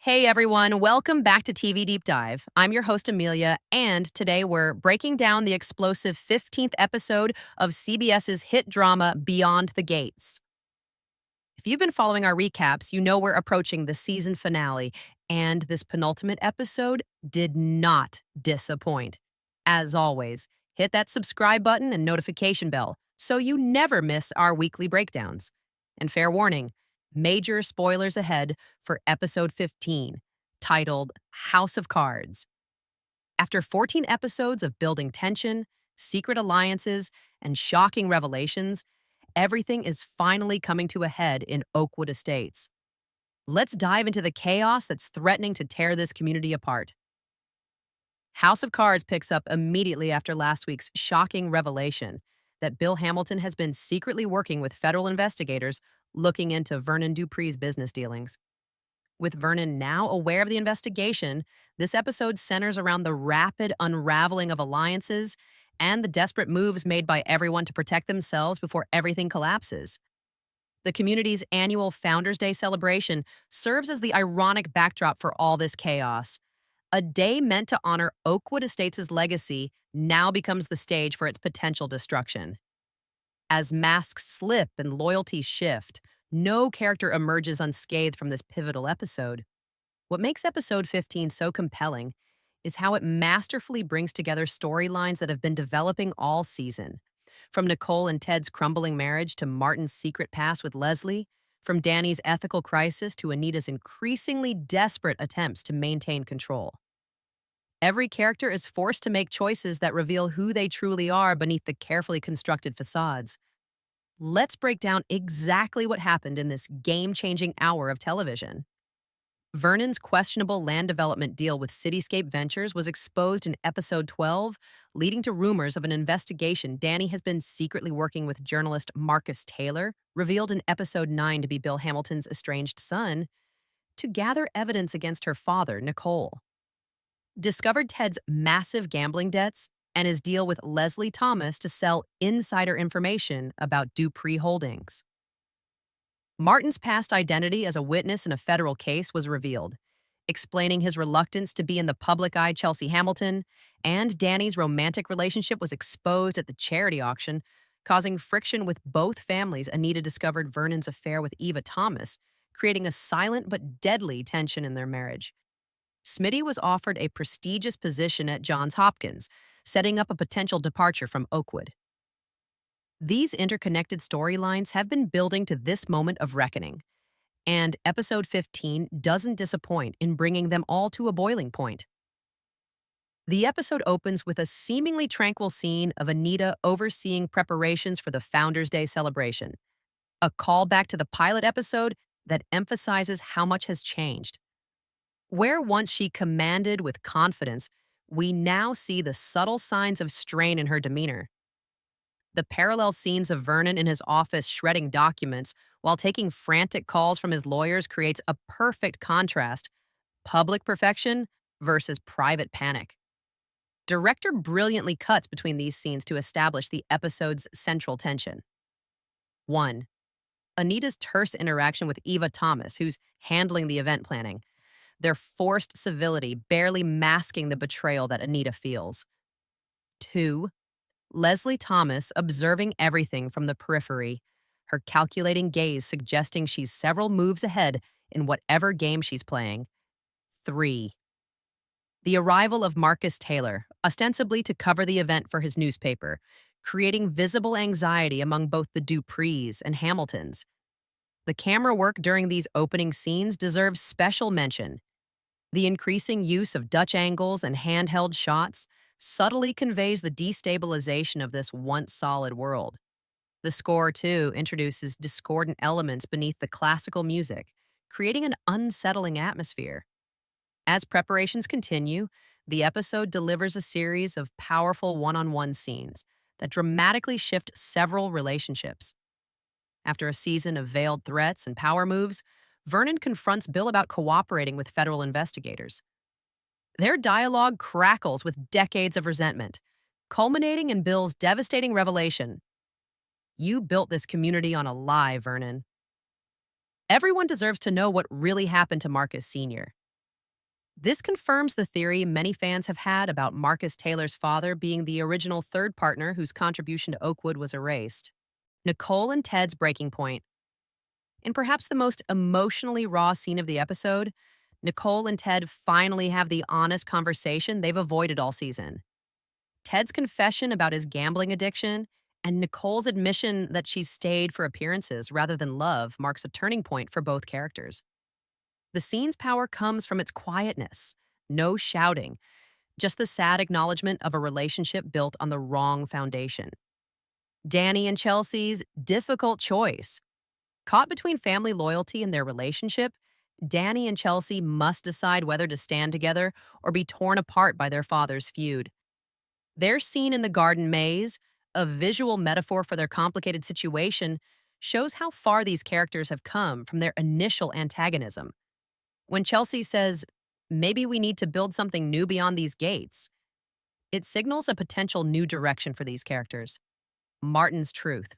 Hey everyone, welcome back to TV Deep Dive. I'm your host Amelia, and today we're breaking down the explosive 15th episode of CBS's hit drama Beyond the Gates. If you've been following our recaps, you know we're approaching the season finale, and this penultimate episode did not disappoint. As always, hit that subscribe button and notification bell so you never miss our weekly breakdowns. And fair warning, major spoilers ahead for episode 15, titled House of Cards. After 14 episodes of building tension, secret alliances, and shocking revelations, everything is finally coming to a head in Oakwood Estates. Let's dive into the chaos that's threatening to tear this community apart. House of Cards picks up immediately after last week's shocking revelation that Bill Hamilton has been secretly working with federal investigators looking into Vernon Dupree's business dealings. With Vernon now aware of the investigation, this episode centers around the rapid unraveling of alliances and the desperate moves made by everyone to protect themselves before everything collapses. The community's annual Founders Day celebration serves as the ironic backdrop for all this chaos. A day meant to honor Oakwood Estates' legacy now becomes the stage for its potential destruction. As masks slip and loyalties shift, no character emerges unscathed from this pivotal episode. What makes episode 15 so compelling is how it masterfully brings together storylines that have been developing all season. From Nicole and Ted's crumbling marriage to Martin's secret past with Leslie, from Danny's ethical crisis to Anita's increasingly desperate attempts to maintain control. Every character is forced to make choices that reveal who they truly are beneath the carefully constructed facades. Let's break down exactly what happened in this game-changing hour of television. Vernon's questionable land development deal with Cityscape Ventures was exposed in episode 12, leading to rumors of an investigation Danny has been secretly working with journalist Marcus Taylor, revealed in episode 9 to be Bill Hamilton's estranged son, to gather evidence against her father, Nicole. Discovered Ted's massive gambling debts and his deal with Leslie Thomas to sell insider information about Dupree Holdings. Martin's past identity as a witness in a federal case was revealed, explaining his reluctance to be in the public eye Chelsea Hamilton, and Danny's romantic relationship was exposed at the charity auction, causing friction with both families. Anita discovered Vernon's affair with Eva Thomas, creating a silent but deadly tension in their marriage. Smitty was offered a prestigious position at Johns Hopkins, setting up a potential departure from Oakwood. These interconnected storylines have been building to this moment of reckoning, and episode 15 doesn't disappoint in bringing them all to a boiling point. The episode opens with a seemingly tranquil scene of Anita overseeing preparations for the Founders Day celebration, a callback to the pilot episode that emphasizes how much has changed. Where once she commanded with confidence, we now see the subtle signs of strain in her demeanor. The parallel scenes of Vernon in his office shredding documents while taking frantic calls from his lawyers creates a perfect contrast: public perfection versus private panic. Director brilliantly cuts between these scenes to establish the episode's central tension. 1. Anita's terse interaction with Eva Thomas, who's handling the event planning. Their forced civility barely masking the betrayal that Anita feels. 2. Leslie Thomas observing everything from the periphery, her calculating gaze suggesting she's several moves ahead in whatever game she's playing. 3. The arrival of Marcus Taylor, ostensibly to cover the event for his newspaper, creating visible anxiety among both the Duprees and Hamiltons. The camera work during these opening scenes deserves special mention. The increasing use of Dutch angles and handheld shots subtly conveys the destabilization of this once solid world. The score, too, introduces discordant elements beneath the classical music, creating an unsettling atmosphere. As preparations continue, the episode delivers a series of powerful one-on-one scenes that dramatically shift several relationships. After a season of veiled threats and power moves, Vernon confronts Bill about cooperating with federal investigators. Their dialogue crackles with decades of resentment, culminating in Bill's devastating revelation: "You built this community on a lie, Vernon." Everyone deserves to know what really happened to Marcus Sr. This confirms the theory many fans have had about Marcus Taylor's father being the original third partner whose contribution to Oakwood was erased. Nicole and Ted's breaking point. In perhaps the most emotionally raw scene of the episode, Nicole and Ted finally have the honest conversation they've avoided all season. Ted's confession about his gambling addiction and Nicole's admission that she stayed for appearances rather than love marks a turning point for both characters. The scene's power comes from its quietness, no shouting, just the sad acknowledgement of a relationship built on the wrong foundation. Danny and Chelsea's difficult choice. Caught between family loyalty and their relationship, Danny and Chelsea must decide whether to stand together or be torn apart by their father's feud. Their scene in the garden maze, a visual metaphor for their complicated situation, shows how far these characters have come from their initial antagonism. When Chelsea says, "Maybe we need to build something new beyond these gates," it signals a potential new direction for these characters. Martin's truth.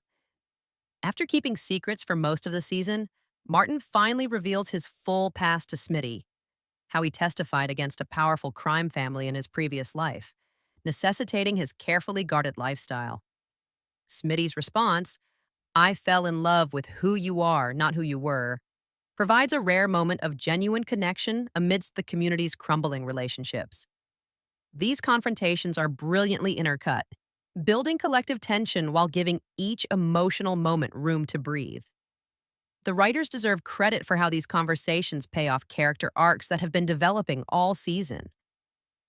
After keeping secrets for most of the season, Martin finally reveals his full past to Smitty, how he testified against a powerful crime family in his previous life, necessitating his carefully guarded lifestyle. Smitty's response, "I fell in love with who you are, not who you were," provides a rare moment of genuine connection amidst the community's crumbling relationships. These confrontations are brilliantly intercut, building collective tension while giving each emotional moment room to breathe. The writers deserve credit for how these conversations pay off character arcs that have been developing all season.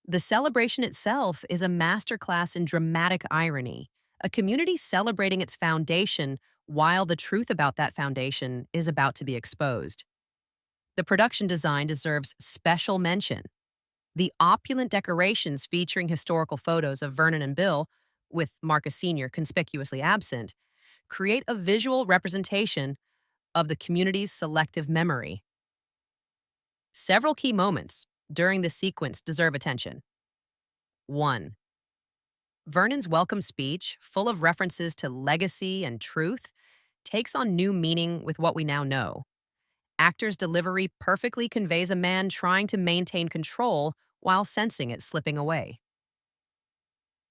The celebration itself is a masterclass in dramatic irony, a community celebrating its foundation while the truth about that foundation is about to be exposed. The production design deserves special mention. The opulent decorations featuring historical photos of Vernon and Bill, with Marcus Sr. conspicuously absent, create a visual representation of the community's selective memory. Several key moments during this sequence deserve attention. 1. Vernon's welcome speech, full of references to legacy and truth, takes on new meaning with what we now know. Actor's delivery perfectly conveys a man trying to maintain control while sensing it slipping away.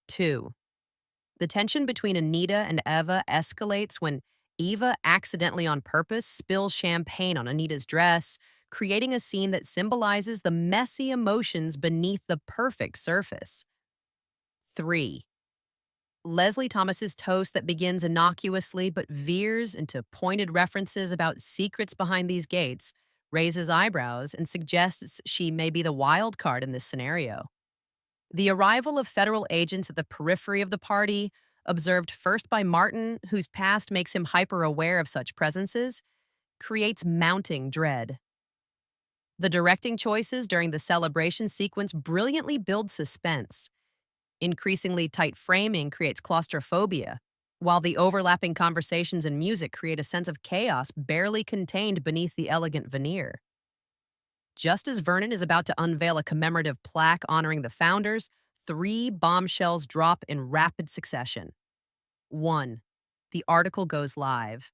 2. The tension between Anita and Eva escalates when Eva accidentally on purpose spills champagne on Anita's dress, creating a scene that symbolizes the messy emotions beneath the perfect surface. 3. Leslie Thomas's toast that begins innocuously but veers into pointed references about secrets behind these gates raises eyebrows and suggests she may be the wild card in this scenario. The arrival of federal agents at the periphery of the party, observed first by Martin, whose past makes him hyper-aware of such presences, creates mounting dread. The directing choices during the celebration sequence brilliantly build suspense. Increasingly tight framing creates claustrophobia, while the overlapping conversations and music create a sense of chaos barely contained beneath the elegant veneer. Just as Vernon is about to unveil a commemorative plaque honoring the founders, 3 bombshells drop in rapid succession. 1. The article goes live.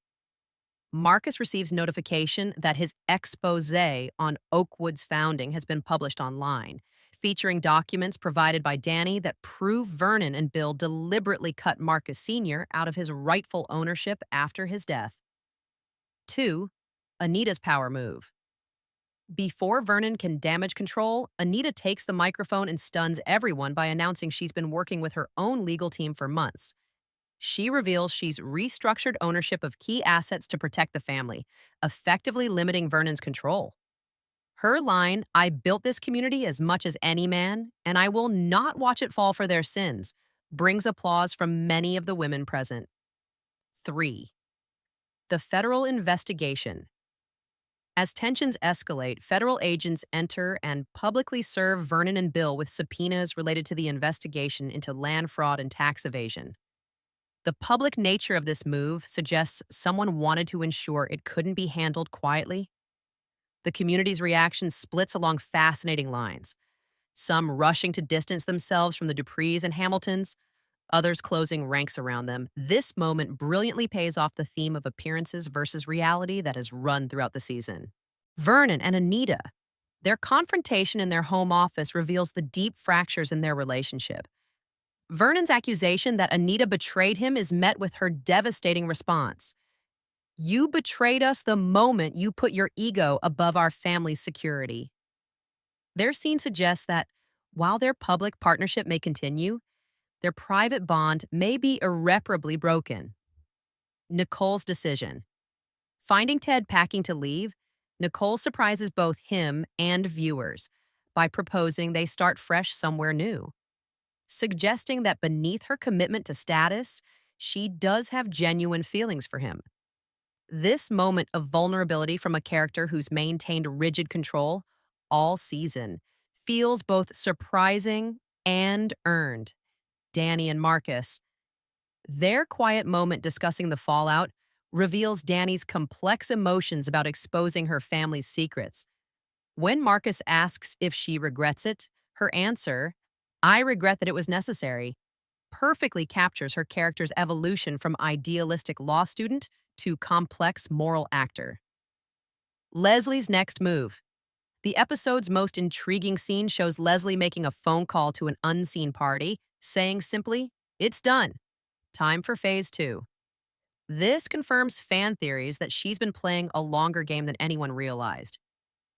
Marcus receives notification that his expose on Oakwood's founding has been published online, featuring documents provided by Danny that prove Vernon and Bill deliberately cut Marcus Sr. out of his rightful ownership after his death. 2. Anita's power move. Before Vernon can damage control, Anita takes the microphone and stuns everyone by announcing she's been working with her own legal team for months. She reveals she's restructured ownership of key assets to protect the family, effectively limiting Vernon's control. Her line, "I built this community as much as any man, and I will not watch it fall for their sins," brings applause from many of the women present. 3. The federal investigation. As tensions escalate, federal agents enter and publicly serve Vernon and Bill with subpoenas related to the investigation into land fraud and tax evasion. The public nature of this move suggests someone wanted to ensure it couldn't be handled quietly. The community's reaction splits along fascinating lines, some rushing to distance themselves from the Duprees and Hamiltons, others closing ranks around them. This moment brilliantly pays off the theme of appearances versus reality that has run throughout the season. Vernon and Anita. Their confrontation in their home office reveals the deep fractures in their relationship. Vernon's accusation that Anita betrayed him is met with her devastating response. You betrayed us the moment you put your ego above our family's security. Their scene suggests that while their public partnership may continue, their private bond may be irreparably broken. Nicole's decision. Finding Ted packing to leave, Nicole surprises both him and viewers by proposing they start fresh somewhere new, suggesting that beneath her commitment to status, she does have genuine feelings for him. This moment of vulnerability from a character who's maintained rigid control all season feels both surprising and earned. Danny and Marcus. Their quiet moment discussing the fallout reveals Danny's complex emotions about exposing her family's secrets. When Marcus asks if she regrets it, her answer, I regret that it was necessary, perfectly captures her character's evolution from idealistic law student to complex moral actor. Leslie's next move. The episode's most intriguing scene shows Leslie making a phone call to an unseen party, saying simply, it's done. Time for phase two. This confirms fan theories that she's been playing a longer game than anyone realized.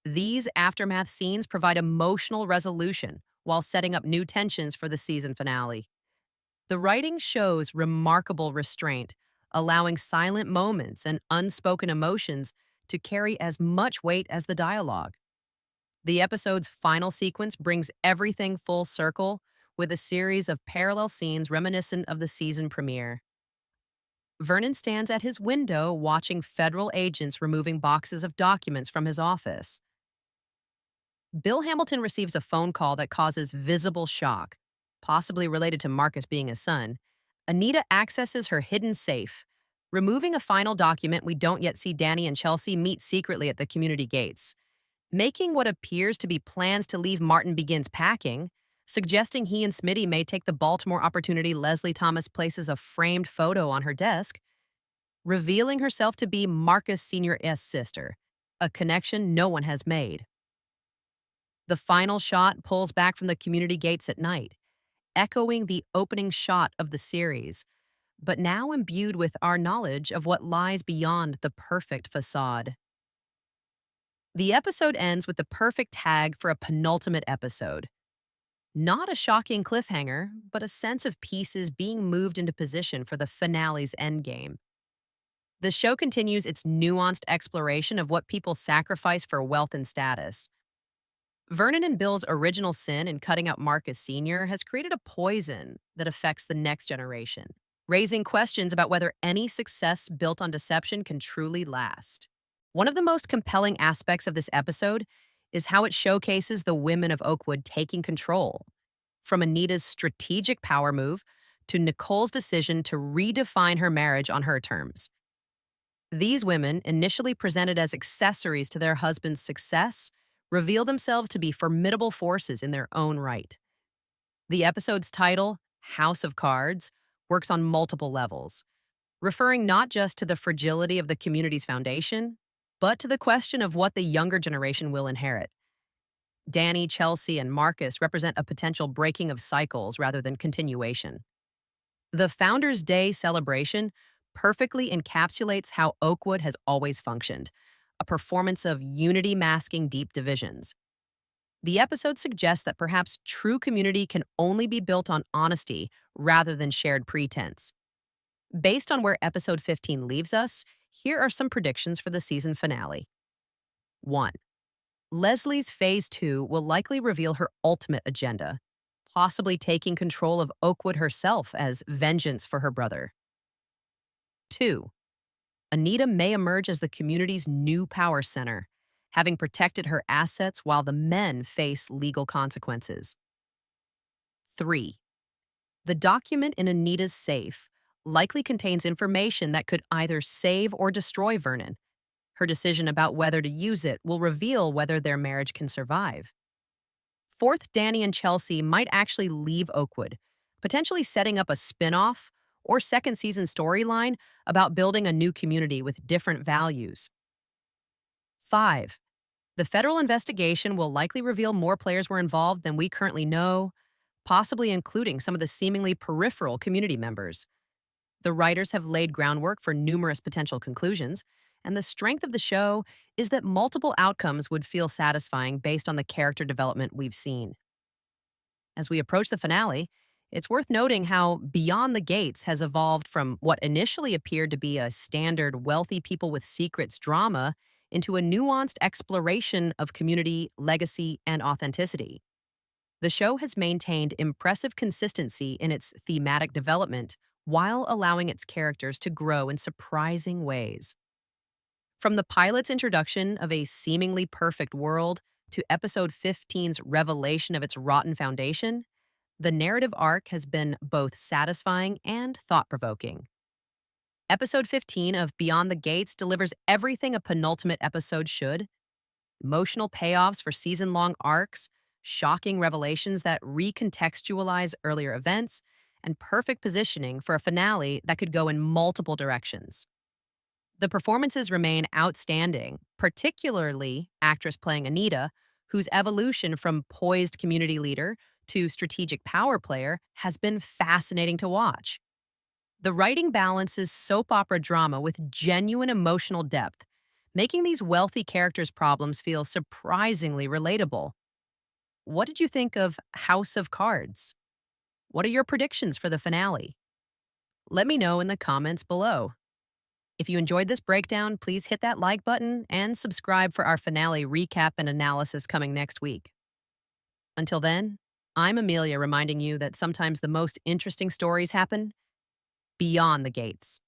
These aftermath scenes provide emotional resolution while setting up new tensions for the season finale. The writing shows remarkable restraint, allowing silent moments and unspoken emotions to carry as much weight as the dialogue. The episode's final sequence brings everything full circle with a series of parallel scenes reminiscent of the season premiere. Vernon stands at his window watching federal agents removing boxes of documents from his office. Bill Hamilton receives a phone call that causes visible shock, possibly related to Marcus being his son. Anita accesses her hidden safe, removing a final document we don't yet see Danny and Chelsea meet secretly at the community gates, making what appears to be plans to leave Martin begins packing, suggesting he and Smitty may take the Baltimore opportunity. Leslie Thomas places a framed photo on her desk, revealing herself to be Marcus Sr.'s sister, a connection no one has made. The final shot pulls back from the community gates at night, echoing the opening shot of the series, but now imbued with our knowledge of what lies beyond the perfect facade. The episode ends with the perfect tag for a penultimate episode. Not a shocking cliffhanger, but a sense of pieces being moved into position for the finale's endgame. The show continues its nuanced exploration of what people sacrifice for wealth and status. Vernon and Bill's original sin in cutting out Marcus Sr. has created a poison that affects the next generation, raising questions about whether any success built on deception can truly last. One of the most compelling aspects of this episode is how it showcases the women of Oakwood taking control, from Anita's strategic power move to Nicole's decision to redefine her marriage on her terms. These women, initially presented as accessories to their husband's success, reveal themselves to be formidable forces in their own right. The episode's title, House of Cards, works on multiple levels, referring not just to the fragility of the community's foundation, but to the question of what the younger generation will inherit. Danny, Chelsea, and Marcus represent a potential breaking of cycles rather than continuation. The Founders' Day celebration perfectly encapsulates how Oakwood has always functioned, a performance of unity masking deep divisions. The episode suggests that perhaps true community can only be built on honesty rather than shared pretense. Based on where episode 15 leaves us, here are some predictions for the season finale. 1. Leslie's Phase 2 will likely reveal her ultimate agenda, possibly taking control of Oakwood herself as vengeance for her brother. 2. Anita may emerge as the community's new power center, having protected her assets while the men face legal consequences. 3. The document in Anita's safe likely contains information that could either save or destroy Vernon. Her decision about whether to use it will reveal whether their marriage can survive. 4th, Danny and Chelsea might actually leave Oakwood, potentially setting up a spin-off or second season storyline about building a new community with different values. 5. The federal investigation will likely reveal more players were involved than we currently know, possibly including some of the seemingly peripheral community members. The writers have laid groundwork for numerous potential conclusions, and the strength of the show is that multiple outcomes would feel satisfying based on the character development we've seen. As we approach the finale, it's worth noting how Beyond the Gates has evolved from what initially appeared to be a standard wealthy people with secrets drama into a nuanced exploration of community, legacy, and authenticity. The show has maintained impressive consistency in its thematic development while allowing its characters to grow in surprising ways. From the pilot's introduction of a seemingly perfect world to episode 15's revelation of its rotten foundation, the narrative arc has been both satisfying and thought provoking. Episode 15 of Beyond the Gates delivers everything a penultimate episode should: emotional payoffs for season long arcs, shocking revelations that recontextualize earlier events, and perfect positioning for a finale that could go in multiple directions. The performances remain outstanding, particularly actress playing Anita, whose evolution from poised community leader to strategic power player has been fascinating to watch. The writing balances soap opera drama with genuine emotional depth, making these wealthy characters' problems feel surprisingly relatable. What did you think of House of Cards? What are your predictions for the finale? Let me know in the comments below. If you enjoyed this breakdown, please hit that like button and subscribe for our finale recap and analysis coming next week. Until then, I'm Amelia reminding you that sometimes the most interesting stories happen beyond the gates.